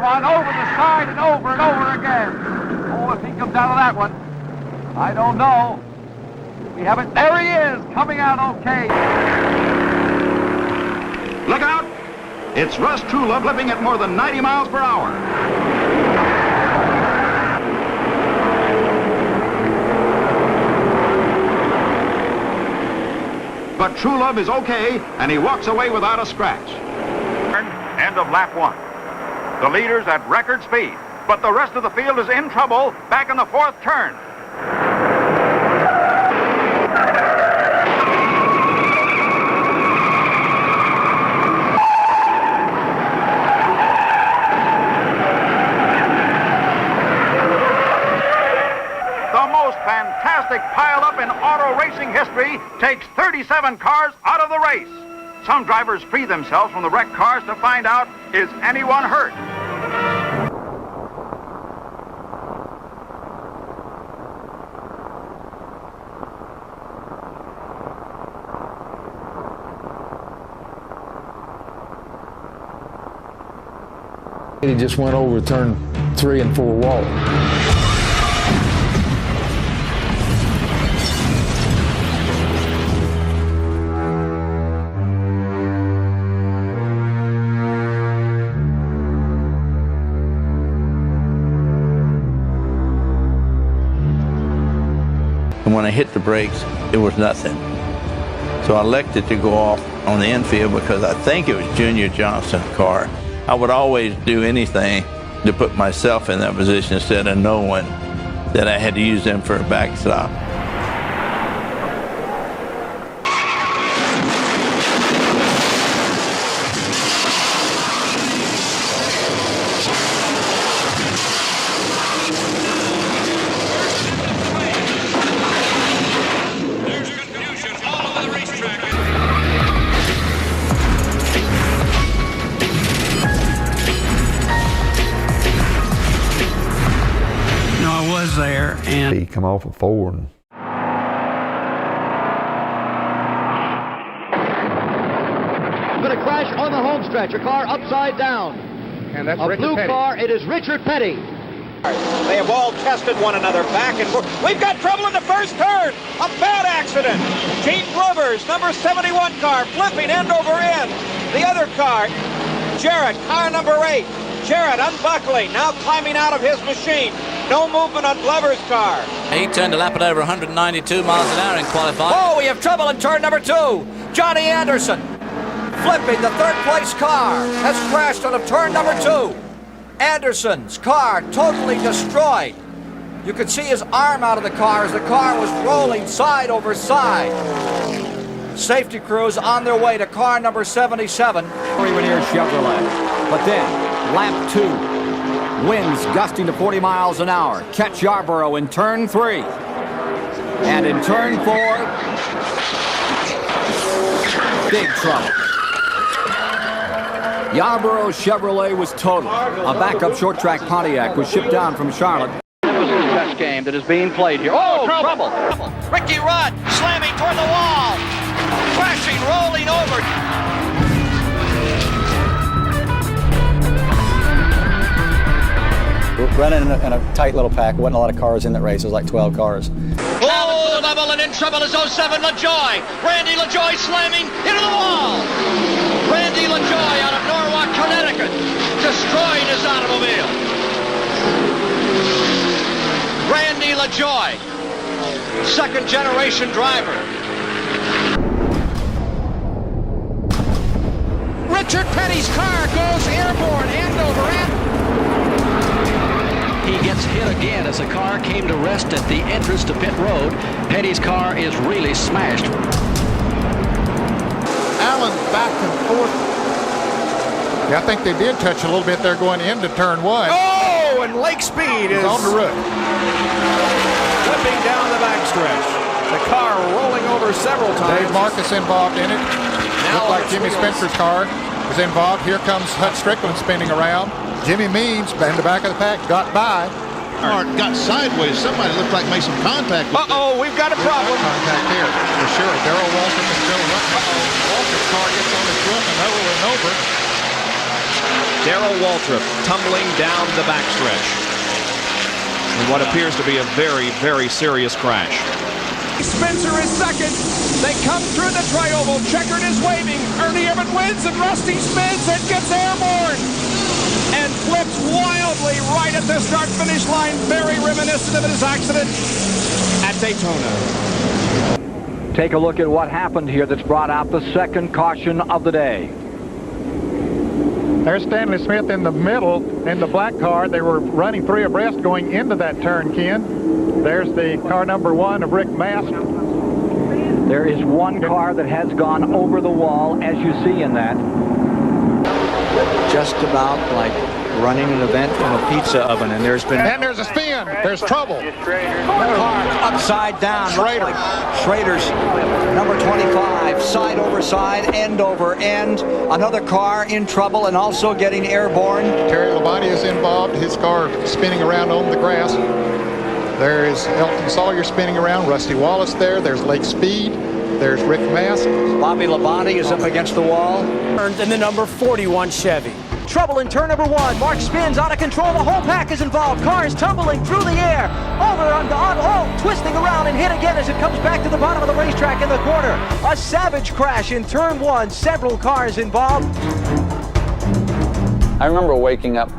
one over the side and over again. Oh, if he comes out of that one, I don't know. We have it. There he is, coming out okay. Look out! It's Russ Truelove flipping at more than 90 miles per hour. But Truelove is okay, and he walks away without a scratch. End of lap 1. The leader's at record speed, but the rest of the field is in trouble back in the 4th turn. The most fantastic pileup in auto racing history takes 37 cars out of the race. Some drivers free themselves from the wrecked cars to find out, is anyone hurt? He just went over turn 3 and 4 wall. And when I hit the brakes, it was nothing. So I elected to go off on the infield because I think it was Junior Johnson's car. I would always do anything to put myself in that position instead of knowing that I had to use them for a backstop. There and he come off of 4 and But a crash on the home stretch, a car upside down. And that's a Richard blue Petty. car, it is Richard Petty. They have all tested one another back and forth. We've got trouble in the first turn. A bad accident. Gene Glover's number 71 car flipping end over end. The other car, Jarrett, car number 8. Jarrett unbuckling, now climbing out of his machine. No movement on Glover's car. He turned a lap at over 192 miles an hour in qualifying. Oh, we have trouble in turn number 2. Johnny Anderson flipping the 3rd place car has crashed on turn number 2. Anderson's car totally destroyed. You could see his arm out of the car as the car was rolling side over side. Safety crews on their way to car number 77. Revenier Chevrolet. But then, lap 2. Winds gusting to 40 miles an hour. Catch Yarborough in turn 3. And in turn 4, big trouble. Yarborough Chevrolet was totaled. A backup short track Pontiac was shipped down from Charlotte. This is a chess game that is being played here. Oh, trouble! Ricky Rudd slamming toward the wall. Crashing, rolling over. Running in a tight little pack. Wasn't a lot of cars in that race. It was like 12 cars. Oh, level and in trouble is 07 LaJoy. Randy LaJoy slamming into the wall. Randy LaJoy out of Norwalk, Connecticut, destroying his automobile. Randy LaJoy, 2nd generation driver. Richard Petty's car goes airborne, end over end. He gets hit again as the car came to rest at the entrance to pit road. Petty's car is really smashed. Allen's back and forth. Yeah, I think they did touch a little bit there going into turn 1. Oh, and Lake Speed is on the roof. Flipping down the backstretch. The car rolling over several times. Dave Marcus involved in it. Looked like Jimmy Spencer's car was involved. Here comes Hut Strickland spinning around. Jimmy Means in the back of the pack got by. Got sideways. Somebody looked like made some contact with Uh-oh, we've got a problem. Contact here, for sure. Darrell Waltrip and Joe Rutt. Waltrip's car gets on his roof and over and over. Darrell Waltrip tumbling down the backstretch in what appears to be a very, very serious crash. Spencer is second. They come through the tri-oval. Checkered is waving. Ernie Irvin wins, and Rusty spins and gets airborne and flips wildly right at the start-finish line. Very reminiscent of his accident at Daytona. Take a look at what happened here that's brought out the second caution of the day. There's Stanley Smith in the middle in the black car. They were running 3 abreast going into that turn, Ken. There's the car number 1 of Rick Mast. There is one car that has gone over the wall, as you see in that. Just about like running an event in a pizza oven, and there's been... And there's a spin. There's trouble. Car upside down. Schrader. Schrader's number 25, side over side, end over end. Another car in trouble and also getting airborne. Terry Labonte is involved. His car spinning around on the grass. There is Elton Sawyer spinning around. Rusty Wallace there. There's Lake Speed. There's Rick Mast. Bobby Labonte is up against the wall. In the number 41 Chevy. Trouble in turn number 1. Mark spins out of control. The whole pack is involved. Cars tumbling through the air. Over on twisting around and hit again as it comes back to the bottom of the racetrack in the corner. A savage crash in turn 1. Several cars involved. I remember waking up.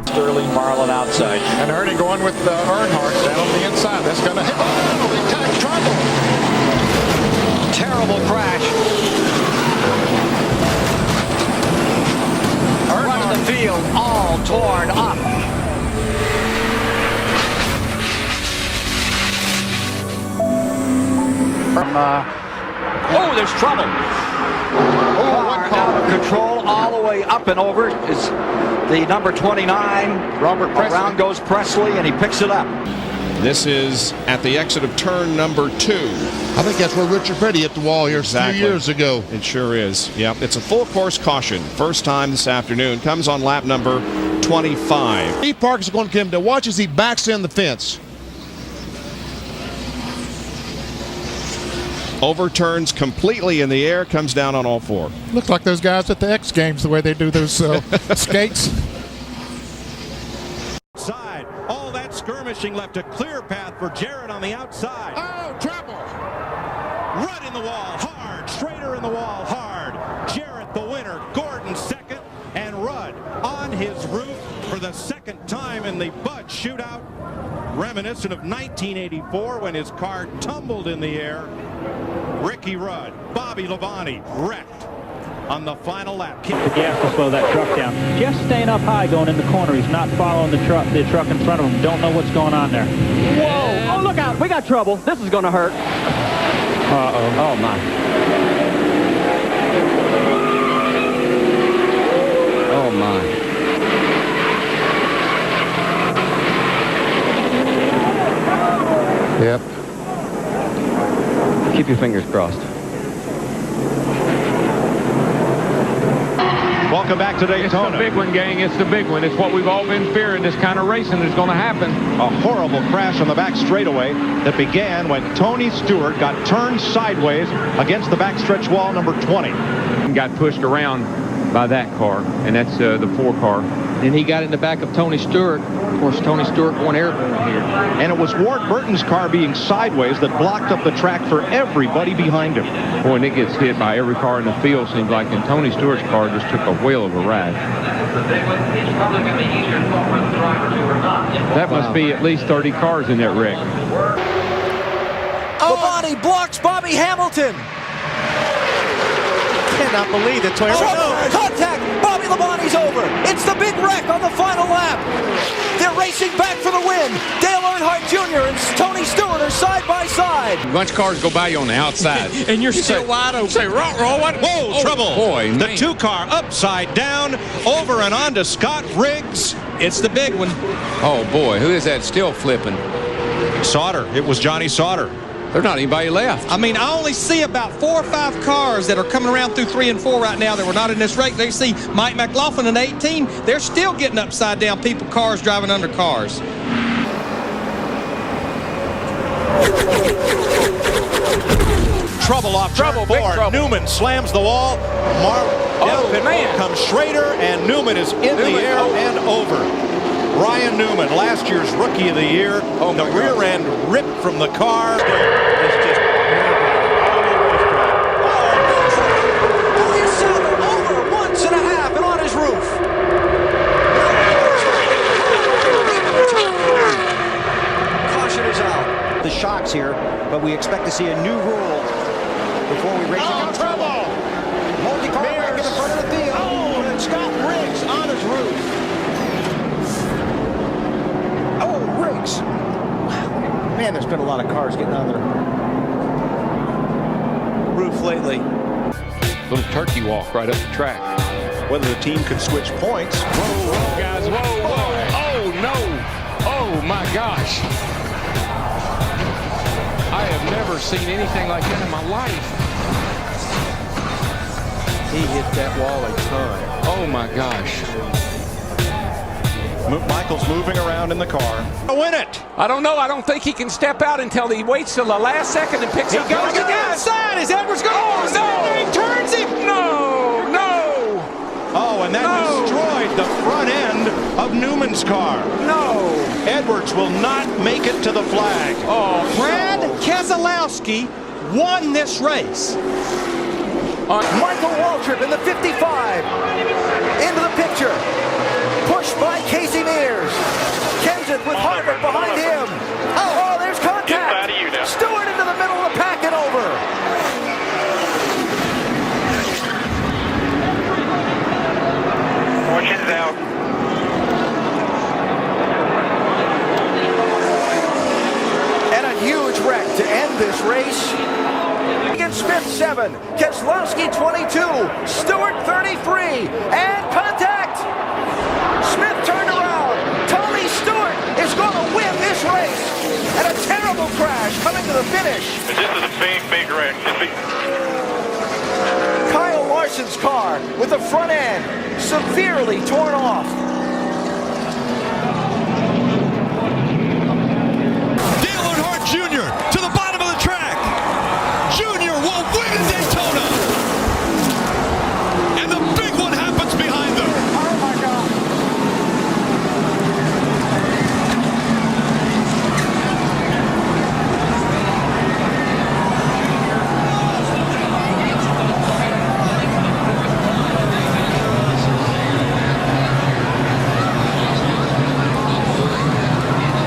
Sterling Marlin outside. And Ernie going with Earnhardt down on the inside. That's going to hit. Oh, big time trouble. Terrible crash. Run of the field, all torn up. Oh, there's trouble. Car out of control, all the way up and over is the number 29. Robert Presley. Around goes Presley, and he picks it up. This is at the exit of turn number 2. I think that's where Richard Petty hit the wall here 2 years ago. It sure is. Yep, it's a full course caution. First time this afternoon. Comes on lap number 25. Steve Park is going to come to watch as he backs in the fence. Overturns completely in the air, comes down on all 4. Looks like those guys at the X Games, the way they do those skates. Side. All that skirmishing left a clear path for Jarrett on the outside. Oh, trouble. Rudd in the wall, hard. Schrader in the wall, hard. Jarrett the winner. Gordon second. And Rudd on his roof for the second time in the Bud shootout. Reminiscent of 1984 when his car tumbled in the air. Ricky Rudd, Bobby Labonte wrecked on the final lap. The gas to slow that truck down. Just staying up high going in the corner. He's not following the truck in front of him. Don't know what's going on there. Whoa! Oh, look out! We got trouble. This is going to hurt. Uh-oh. Oh, my. Oh, my. Yep. Keep your fingers crossed. Welcome back to Daytona. It's the big one, gang. It's the big one. It's what we've all been fearing. This kind of racing is going to happen. A horrible crash on the back straightaway that began when Tony Stewart got turned sideways against the backstretch wall number 20. And got pushed around by that car, and that's the 4 car. Then he got in the back of Tony Stewart. Of course, Tony Stewart won airborne here. And it was Ward Burton's car being sideways that blocked up the track for everybody behind him. Boy, and it gets hit by every car in the field, seems like, and Tony Stewart's car just took a whale of a ride. That must be at least 30 cars in that wreck. Labonte blocks Bobby Hamilton. Cannot believe it. Contact! Bobby Labonte's over. It's the big wreck on the final lap. They're racing back for the win. Dale Earnhardt Jr. and Tony Stewart are side by side. A bunch of cars go by you on the outside. And you're still wide open. Say, Whoa, trouble. Boy, the 2-car upside down, over and on to Scott Riggs. It's the big one. Oh, boy, who is that still flipping? Sauter. It was Johnny Sauter. There's not anybody left. I mean, I only see about 4 or 5 cars that are coming around through 3 and 4 right now that were not in this race. They see Mike McLaughlin in 18. They're still getting upside down. Cars driving under cars. Trouble off turn 4. Newman slams the wall. Up and comes Schrader, and Newman is in the air and over. Ryan Newman, last year's Rookie of the Year. The rear end ripped from the car. It's just over once and a half and on his roof. Caution is out. The shocks here, but we expect to see a new rule before we race against trouble. Multi-car wreck in the front of the field. Oh, and Scott Riggs on his roof. Oh, Riggs. Wow. Man, there's been a lot of cars getting on their roof lately. Little turkey walk right up the track. Whether the team could switch points. Whoa, guys, whoa. Oh, no. Oh, my gosh. I have never seen anything like that in my life. He hit that wall a ton. Oh, my gosh. Michael's moving around in the car. Win it. I don't know. I don't think he can step out until he waits till the last second and picks up. He goes to the outside. Is Edwards going? Oh, no. He turns him. No. Oh, and that destroyed the front end of Newman's car. No. Edwards will not make it to the flag. Oh, Brad Keselowski won this race. Michael Waltrip in the 55 into the picture. Pushed by Casey Mears. Kenseth with Harvick behind him. Oh, there's contact. Stewart into the middle of the pack and over. Fortune's out. And a huge wreck to end this race. Smith 7, Keselowski 22, Stewart 33, and contact! Smith turned around. Tony Stewart is going to win this race. And a terrible crash coming to the finish. This is a big wreck. Kyle Larson's car with the front end severely torn off. Dale Earnhardt Jr. to the bottom of the track. Junior will win Daytona. And the big one happens behind them. Oh my God.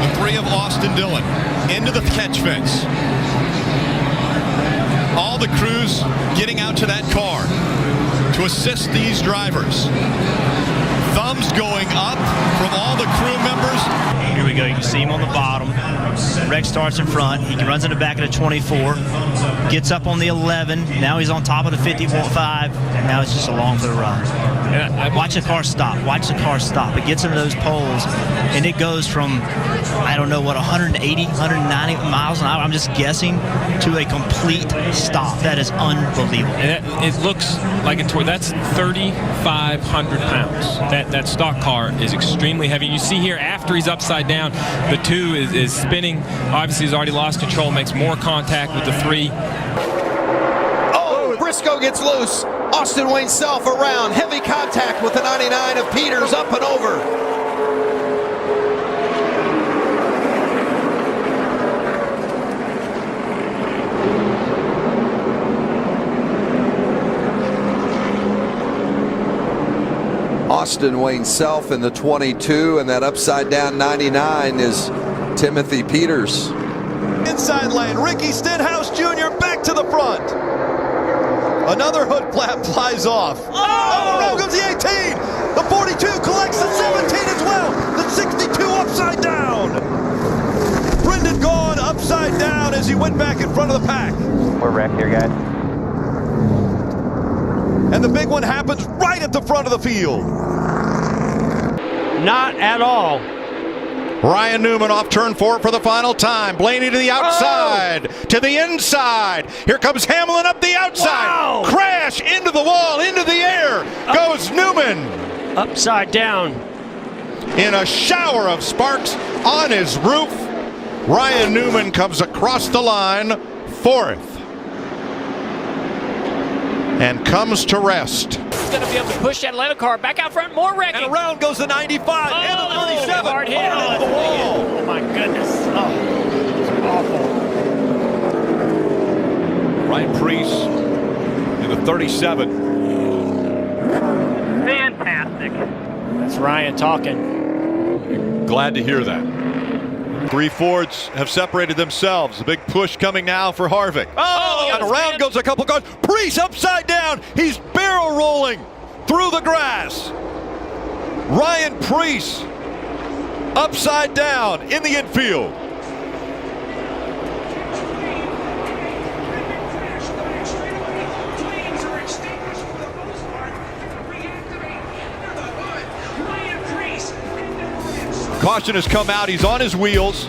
The three of Austin Dillon into the catch fence. All the crews getting out to that car to assist these drivers. Thumbs going up from all the crew members. Here we go. You can see him on the bottom. Rex starts in front. He runs in the back of the 24. Gets up on the 11. Now he's on top of the 55. Now it's just along for the ride. Watch the car stop. Watch the car stop. It gets into those poles, and it goes from, I don't know what, 180, 190 miles an hour, I'm just guessing, to a complete stop. That is unbelievable. And it looks like that's 3,500 pounds. That stock car is extremely heavy. You see here, after he's upside down, the 2 is spinning. Obviously, he's already lost control, makes more contact with the 3. Oh, Briscoe gets loose. Austin Wayne Self around. Heavy contact with the 99 of Peters up and over. Austin Wayne Self in the 22, and that upside down 99 is Timothy Peters. Inside lane, Ricky Stenhouse Jr. back to the front. Another hood flap flies off. Oh, around goes the 18. The 42 collects the 17 as well. The 62 upside down. Brendan Gaughan upside down as he went back in front of the pack. We're wrecked here, guys. And the big one happens right at the front of the field. Not at all. Ryan Newman off turn 4 for the final time. Blaney to the outside, to the inside. Here comes Hamlin up the outside. Wow. Crash into the wall, into the air goes Newman. Upside down. In a shower of sparks on his roof, Ryan Newman comes across the line, 4th. And comes to rest. he's going to be able to push that Atlanta car back out front. More wrecking. And around goes the 95 and the 37. Hard hit. Into the wall. Oh, my goodness. Oh, it's awful. Ryan Preece in the 37. Fantastic. That's Ryan talking. Glad to hear that. 3 Fords have separated themselves. A big push coming now for Harvick. Oh, and around goes a couple cars. Preece upside down. He's barrel rolling through the grass. Ryan Preece upside down in the infield. Caution has come out. He's on his wheels.